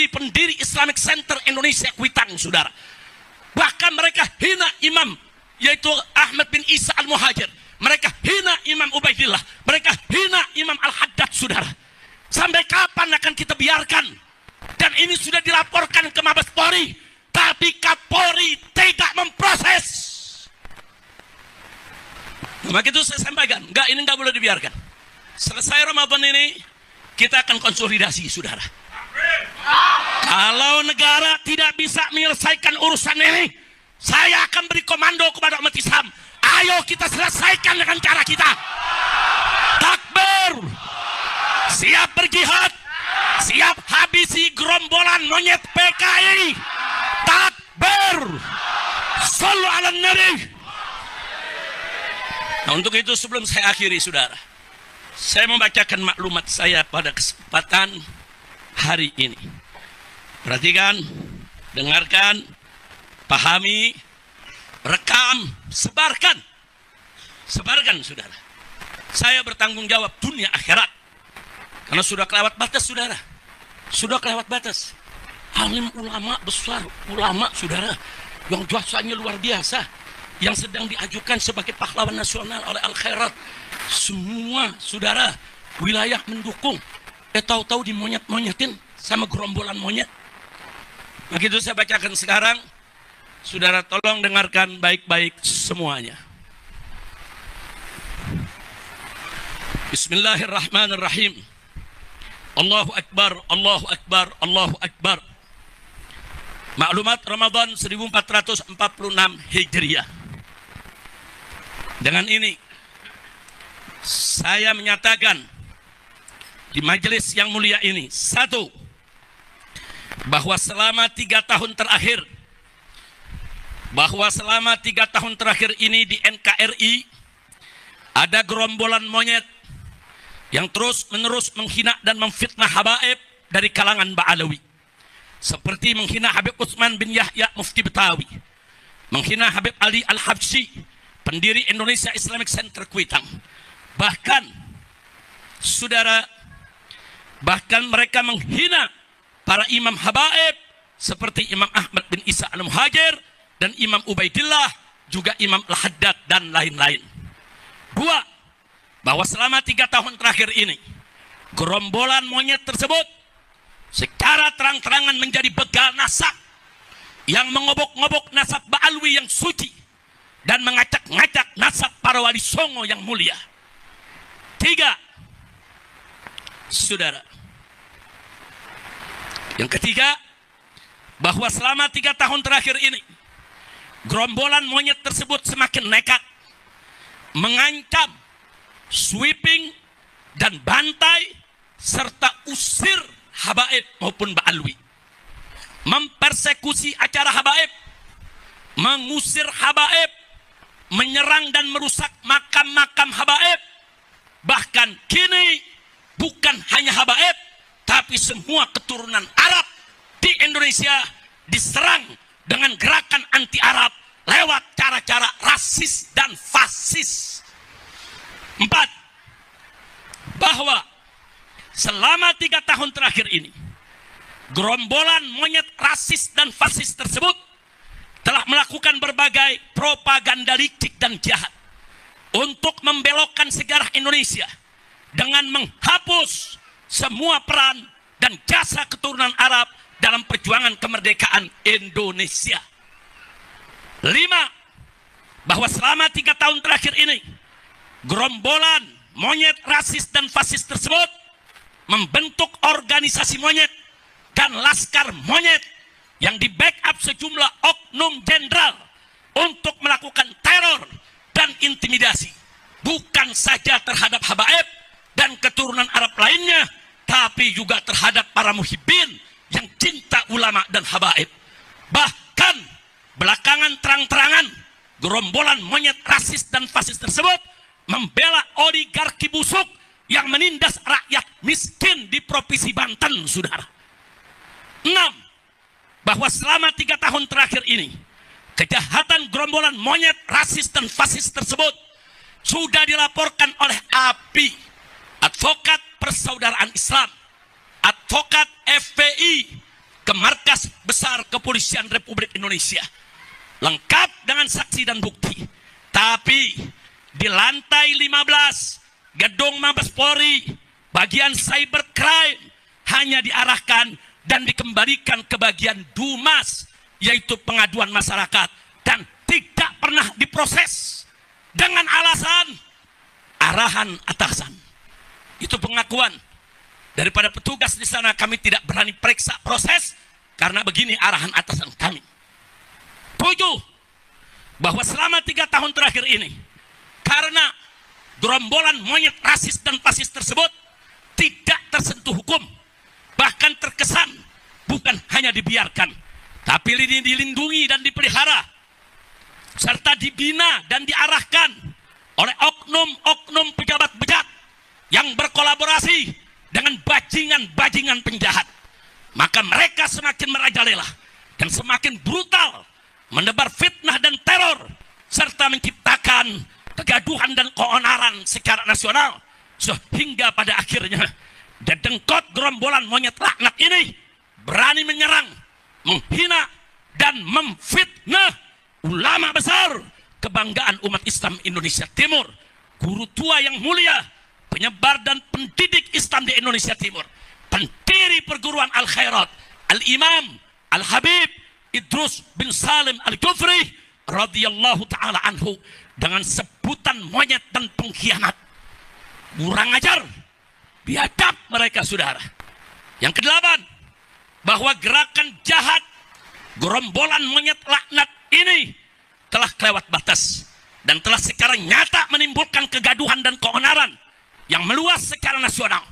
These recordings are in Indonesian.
pendiri Islamic Center Indonesia Kuitang, saudara. Bahkan mereka hina imam, yaitu Ahmad bin Isa Al-Muhajir. Mereka hina Imam Ubaidillah. Mereka hina Imam Al-Haddad, saudara. Sampai kapan akan kita biarkan? Dan ini sudah dilaporkan ke Mabes Polri, tapi Kapolri tidak memproses. Maka itu saya sampaikan, ini enggak boleh dibiarkan. Selesai Ramadan ini, kita akan konsolidasi, saudara. Kalau negara tidak bisa menyelesaikan urusan ini, saya akan beri komando kepada umat Islam. Ayo kita selesaikan dengan cara kita. Takbir. Siap berjihad. Siap habisi gerombolan monyet PKI. Takbir. Shallu ala Nabi. Nah, untuk itu sebelum saya akhiri, saudara, saya membacakan maklumat saya pada kesempatan hari ini. Perhatikan, dengarkan, pahami, rekam, sebarkan. Sebarkan, saudara. Saya bertanggung jawab dunia akhirat. Karena sudah kelewat batas, saudara. Sudah kelewat batas. Alim ulama besar, ulama, saudara, yang jasanya luar biasa, yang sedang diajukan sebagai pahlawan nasional oleh Al-Khairat. Semua, saudara, wilayah mendukung. Tahu-tahu dimonyet-monyetin sama gerombolan monyet. Begitu saya bacakan sekarang. Saudara, tolong dengarkan baik-baik semuanya. Bismillahirrahmanirrahim. Allahu Akbar, Allahu Akbar, Allahu Akbar. Maklumat Ramadan 1446 Hijriah. Dengan ini, saya menyatakan di majelis yang mulia ini, satu, bahwa selama 3 tahun terakhir, ini di NKRI ada gerombolan monyet yang terus-menerus menghina dan memfitnah habaib dari kalangan Ba'alawi, seperti menghina Habib Utsman bin Yahya Mufti Betawi, menghina Habib Ali Al-Habsyi, pendiri Indonesia Islamic Center Kuitang. Bahkan, saudara, mereka menghina para imam habaib seperti Imam Ahmad bin Isa Al-Muhajir dan Imam Ubaidillah, juga Imam Al-Haddad dan lain-lain. Dua, bahwa selama 3 tahun terakhir ini, gerombolan monyet tersebut secara terang-terangan menjadi begal nasab yang mengobok-ngobok nasab Ba'alwi yang suci dan mengacak-ngacak nasab para wali songo yang mulia. 3, saudara, yang ketiga, bahwa selama 3 tahun terakhir ini, gerombolan monyet tersebut semakin nekat, mengancam, sweeping, dan bantai, serta usir habaib maupun Ba'alwi, mempersekusi acara habaib, mengusir habaib, menyerang dan merusak makam-makam habaib. Bahkan kini bukan hanya habaib, tapi semua keturunan Arab di Indonesia diserang dengan gerakan anti Arab lewat cara-cara rasis dan fasis. 4, bahwa selama 3 tahun terakhir ini, gerombolan monyet rasis dan fasis tersebut telah melakukan berbagai propaganda licik dan jahat untuk membelokkan sejarah Indonesia dengan menghapus semua peran dan jasa keturunan Arab dalam perjuangan kemerdekaan Indonesia. 5, bahwa selama 3 tahun terakhir ini, gerombolan monyet rasis dan fasis tersebut membentuk organisasi monyet dan laskar monyet yang di backup sejumlah oknum jenderal untuk melakukan teror dan intimidasi, bukan saja terhadap habaib dan keturunan Arab lainnya, tapi juga terhadap para muhibbin yang cinta ulama dan habaib. Bahkan belakangan terang-terangan, gerombolan monyet rasis dan fasis tersebut membela oligarki busuk yang menindas rakyat miskin di Provinsi Banten, saudara. 6, bahwa selama 3 tahun terakhir ini, kejahatan gerombolan monyet rasis dan fasis tersebut sudah dilaporkan oleh API, Advokat Persaudaraan Islam, Advokat FPI, ke markas besar Kepolisian Republik Indonesia, lengkap dengan saksi dan bukti. Tapi di lantai 15 gedung Mabes Polri, bagian cybercrime hanya diarahkan dan dikembalikan ke bagian Dumas, yaitu pengaduan masyarakat, dan tidak pernah diproses dengan alasan arahan atasan. Itu pengakuan daripada petugas di sana. Kami tidak berani periksa proses karena begini arahan atasan kami. 7, bahwa selama 3 tahun terakhir ini, karena gerombolan monyet rasis dan fasis tersebut tidak tersentuh hukum, bahkan terkesan bukan hanya dibiarkan, tapi dilindungi dan dipelihara, serta dibina dan diarahkan oleh oknum-oknum pejabat bejat yang berkolaborasi dengan bajingan-bajingan penjahat. Maka mereka semakin merajalela dan semakin brutal menebar fitnah dan teror, serta menciptakan kegaduhan dan keonaran secara nasional, sehingga pada akhirnya dedengkot gerombolan monyet laknat ini berani menyerang, menghina, dan memfitnah ulama besar kebanggaan umat Islam Indonesia Timur, guru tua yang mulia, penyebar dan pendidik Islam di Indonesia Timur, pendiri perguruan Al-Khairat, Al-Imam Al-Habib Idrus bin Salim Al-Jufri radhiyallahu ta'ala anhu, dengan sebutan monyet dan pengkhianat. Kurang ajar, biadab mereka, saudara. Yang ke-8, bahwa gerakan jahat gerombolan monyet laknat ini telah kelewat batas dan telah sekarang nyata menimbulkan kegaduhan dan keonaran yang meluas secara nasional,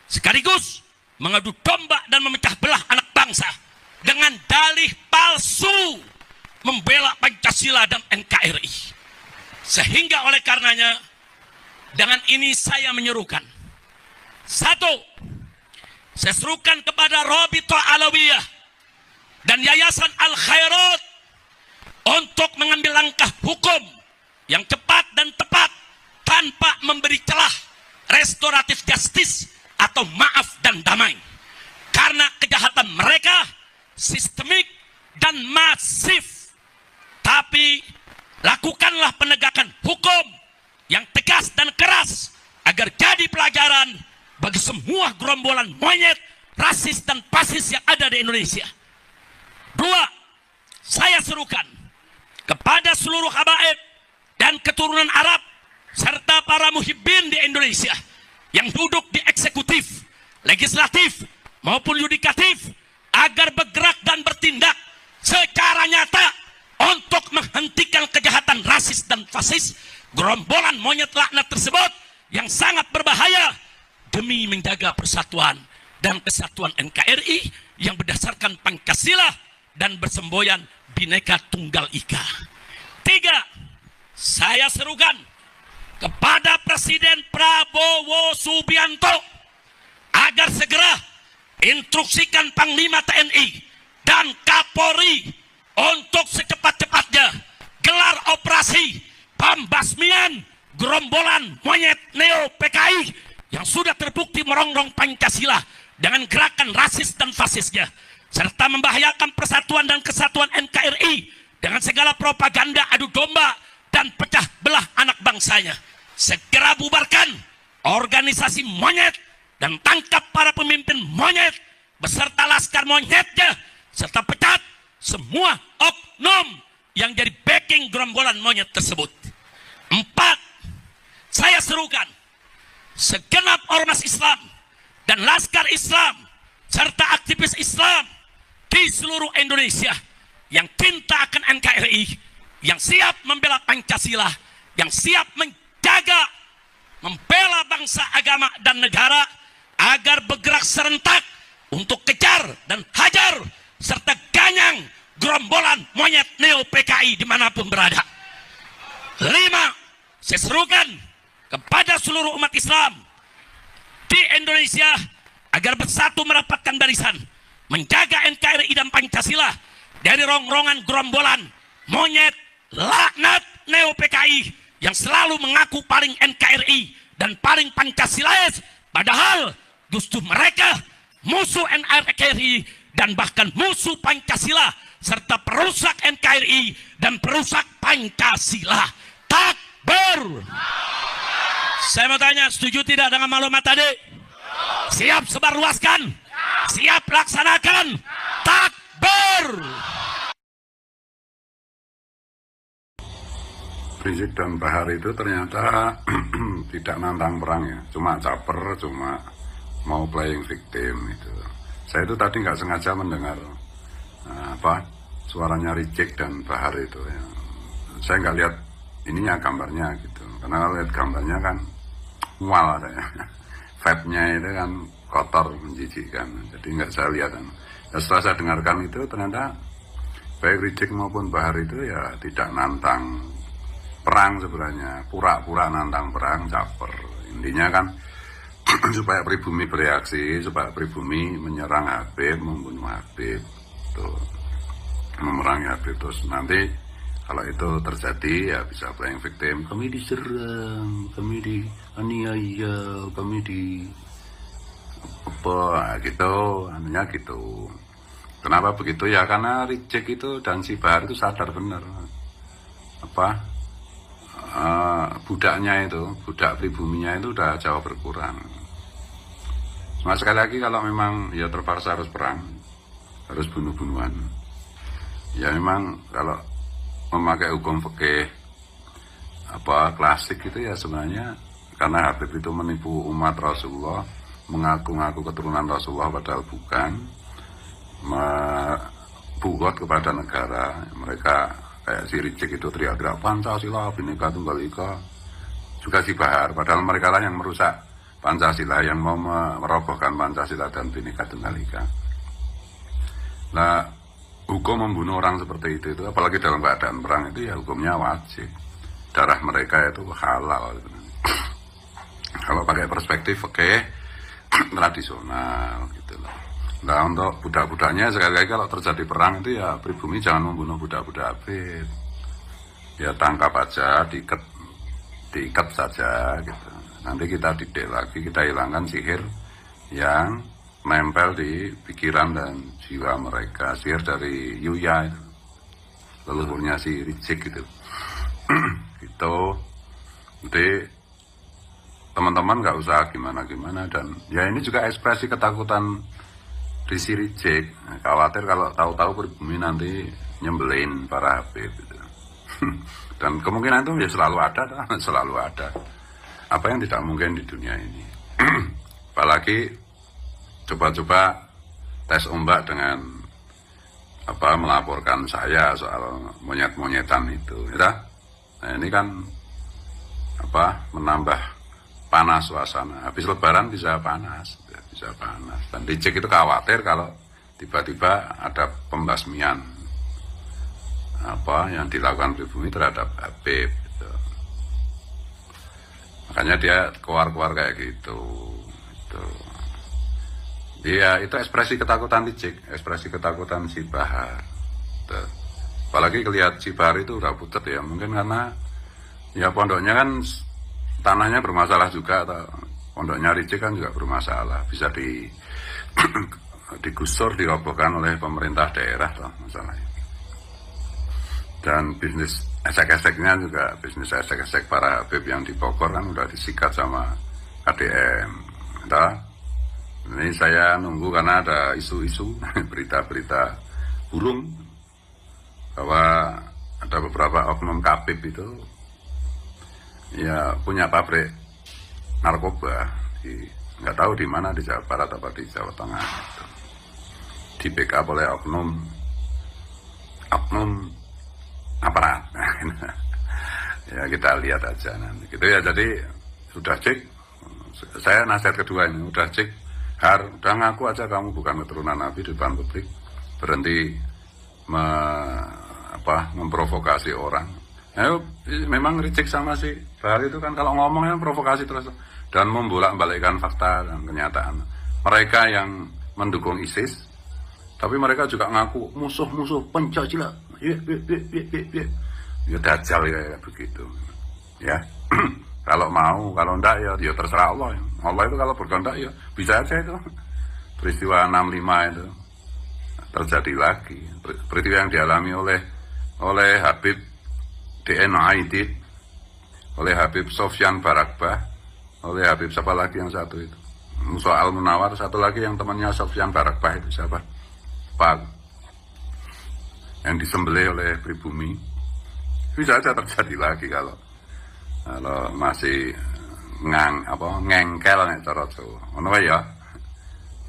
sekaligus mengadu domba dan memecah belah anak bangsa dengan dalih palsu membela Pancasila dan NKRI. Sehingga oleh karenanya, dengan ini saya menyerukan, 1, saya serukan kepada Rabithah Alawiyah dan Yayasan Al-Khairat untuk mengambil langkah hukum yang cepat dan tepat tanpa memberi celah restoratif justice atau maaf dan damai. Karena kejahatan mereka sistemik dan masif. Tapi lakukanlah penegakan hukum yang tegas dan keras agar jadi pelajaran bagi semua gerombolan monyet, rasis dan fasis yang ada di Indonesia. 2, saya serukan kepada seluruh habaib dan keturunan Arab serta para muhibbin di Indonesia yang duduk di eksekutif, legislatif maupun yudikatif agar bergerak dan bertindak secara nyata untuk menghentikan kejahatan rasis dan fasis gerombolan monyet laknat tersebut yang sangat berbahaya demi menjaga persatuan dan kesatuan NKRI yang berdasarkan Pancasila dan bersemboyan Bhinneka Tunggal Ika. 3, saya serukan kepada Presiden Prabowo Subianto agar segera instruksikan Panglima TNI dan Kapolri untuk secepat-cepatnya gelar operasi pembasmian gerombolan monyet neo PKI yang sudah terbukti merongrong Pancasila dengan gerakan rasis dan fasisnya, serta membahayakan persatuan dan kesatuan NKRI dengan segala propaganda adu domba dan pecah belah anak bangsanya. Segera bubarkan organisasi monyet dan tangkap para pemimpin monyet beserta laskar monyetnya, serta pecat semua oknum yang jadi backing gerombolan monyet tersebut. 4, saya serukan segenap ormas Islam dan laskar Islam serta aktivis Islam di seluruh Indonesia yang cinta akan NKRI, yang siap membela Pancasila, yang siap menjaga, membela bangsa, agama, dan negara agar bergerak serentak untuk kejar dan hajar serta ganyang gerombolan monyet neo PKI dimanapun berada. 5, saya serukan kepada seluruh umat Islam di Indonesia agar bersatu merapatkan barisan, menjaga NKRI dan Pancasila dari rongrongan gerombolan monyet laknat neo PKI yang selalu mengaku paling NKRI dan paling Pancasilais, padahal justru mereka musuh NKRI dan bahkan musuh Pancasila serta perusak NKRI dan perusak Pancasila. Takbir. Saya mau tanya, setuju tidak dengan maklumat tadi? Siap sebarluaskan? Siap laksanakan? Takbir. Rizik dan Bahar itu ternyata tidak nantang perang ya, cuma caper, cuma mau playing victim itu. Saya itu tadi nggak sengaja mendengar suaranya Rizik dan Bahar itu ya. Saya nggak lihat ininya gambarnya gitu, karena kalau lihat gambarnya kan mual saya. Vibe-nya itu kan kotor, menjijikkan, jadi nggak saya lihat. Ya, setelah saya dengarkan itu ternyata baik Rizik maupun Bahar itu ya tidak nantang perang sebenarnya, pura-pura nantang perang, caper. Intinya kan supaya pribumi bereaksi, supaya pribumi menyerang Habib, membunuh Habib, tuh, memerangi Habib. Terus nanti kalau itu terjadi ya bisa playing victim. Kami diserang, kami dianiaya, kami di apa gitu, anunya gitu. Kenapa begitu ya? Karena Rizik itu dan si Bahar itu sadar benar budaknya itu, budak pribuminya itu udah jauh berkurang. Nah, sekali lagi kalau memang ya terpaksa harus perang, harus bunuh-bunuhan, ya memang kalau memakai hukum fikih klasik itu ya sebenarnya karena Habib itu menipu umat Rasulullah, mengaku-ngaku keturunan Rasulullah padahal bukan, bugot kepada negara. Mereka kayak si Rizik itu teriak-teriak Pancasila, Bhinneka Tunggal Ika. Juga si Bahar, padahal mereka lah yang merusak Pancasila, yang mau merobohkan Pancasila dan Bhinneka Tunggal Ika. Nah, hukum membunuh orang seperti itu apalagi dalam keadaan perang itu ya hukumnya wajib. Darah mereka itu halal. Kalau pakai perspektif fikih tradisional gitu loh. Nah, untuk budak-budaknya sekali lagi kalau terjadi perang itu ya pribumi jangan membunuh budak-budak Habib. Ya tangkap aja, diikat saja gitu. Nanti kita didik lagi, kita hilangkan sihir yang nempel di pikiran dan jiwa mereka. Sihir dari Yuya itu, leluhurnya si Rizik gitu. Gitu. Jadi teman-teman nggak usah gimana-gimana, dan ya ini juga ekspresi ketakutan di si Rizik, khawatir kalau tahu-tahu pribumi nanti nyembelin para Habib gitu. Dan kemungkinan itu ya selalu ada, apa yang tidak mungkin di dunia ini. Apalagi coba-coba tes ombak dengan melaporkan saya soal monyet-monyetan itu ya. Nah, ini kan menambah panas suasana. Habis lebaran bisa panas. Dan Rizik itu khawatir kalau tiba-tiba ada pembasmian yang dilakukan pribumi terhadap Habib gitu. Makanya dia keluar-keluar kayak gitu. Iya, itu ekspresi ketakutan Rizik, ekspresi ketakutan si Bahar gitu. Apalagi kelihatan si Bahar itu udah putet ya, mungkin karena ya pondoknya kan tanahnya bermasalah juga, atau pondoknya Rizik kan juga bermasalah, bisa digusur, dirobohkan oleh pemerintah daerah toh masalahnya. Dan bisnis esek-eseknya juga, bisnis esek-esek para Habib yang di Bogor kan udah disikat sama KDM. Ini saya nunggu karena ada isu-isu, berita-berita burung bahwa ada beberapa oknum Kabib itu ya punya pabrik narkoba nggak tahu di mana, di Jawa Barat atau di Jawa Tengah gitu. Di backup oleh oknum aparat. Ya kita lihat aja nanti gitu ya. Jadi sudah cek, saya nasihat kedua ini, udah cek, udah ngaku aja kamu bukan keturunan Nabi di depan publik, berhenti memprovokasi orang. Nah, memang Rizik sama si Bahar itu kan kalau ngomongnya provokasi terus dan membolak-balikkan fakta dan kenyataan. Mereka yang mendukung ISIS, tapi mereka juga ngaku musuh-musuh Pancasila. Ya dajjal kayak begitu. Ya. Kalau mau, kalau enggak ya terserah Allah. Allah itu kalau berkehendak ya bisa aja itu. Peristiwa 65 itu. terjadi lagi. Peristiwa yang dialami oleh Habib DN Aidid, oleh Habib Sofyan Barakbah, oleh Habib siapa lagi yang satu itu, Musa Al-Munawar, satu lagi yang temannya Sofyan Barakbah itu siapa? Pak, yang disembelih oleh pribumi. Bisa saja terjadi lagi kalau masih ngengkel nek cara Jawa. Ngono wae ya.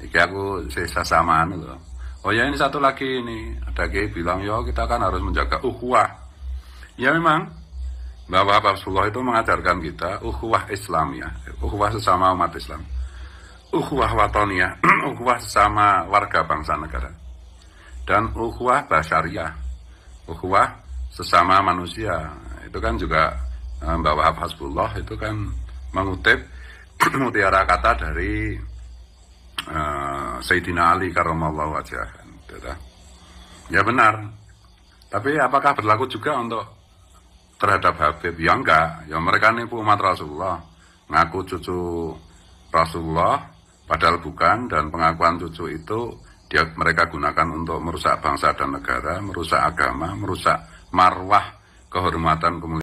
Iki aku sisa samaan lho. Oh ya, ini satu lagi ini, ada Kiai bilang, ya kita kan harus menjaga ukhuwah. Ya memang, bahwa Rasulullah itu mengajarkan kita ukhuwah Islamiyah, ukhuwah sesama umat Islam, ukhuwah watoniyah, ukhuwah sesama warga bangsa negara, dan ukhuwah basyariyah, ukhuwah sesama manusia. Itu kan juga Mbak Wahab Hasbullah itu kan mengutip mutiara kata dari Sayyidina Ali karramallahu wajhah. Ya benar. Tapi apakah berlaku juga untuk terhadap Habib? Ya enggak. Ya mereka nipu umat Rasulullah, ngaku cucu Rasulullah padahal bukan, dan pengakuan cucu itu mereka gunakan untuk merusak bangsa dan negara, merusak agama, merusak marwah, kehormatan, kemuliaan